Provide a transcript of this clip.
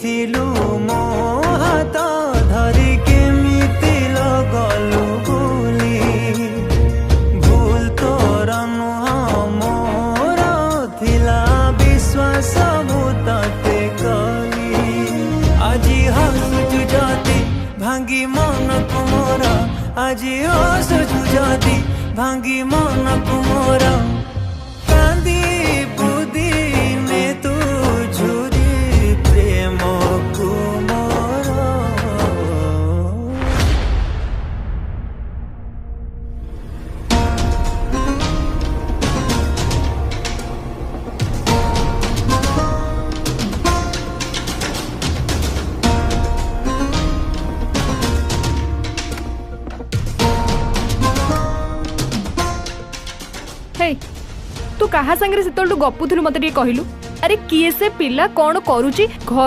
थिलु मो हाथ धरी केमिति लगलु भूली भूल तोर नुह मोर थिला विश्वास भूतते कली आज हसुचु जदि भांगी मन कुमोर आज हसुचु जदि भांगी मन कुमोर कांदी बुद्धि ने तू झुरी प्रेम कुमोर। हे तू कहा संगे से गपुलु मत कहलु अरे किए से पिला कौन करुची घर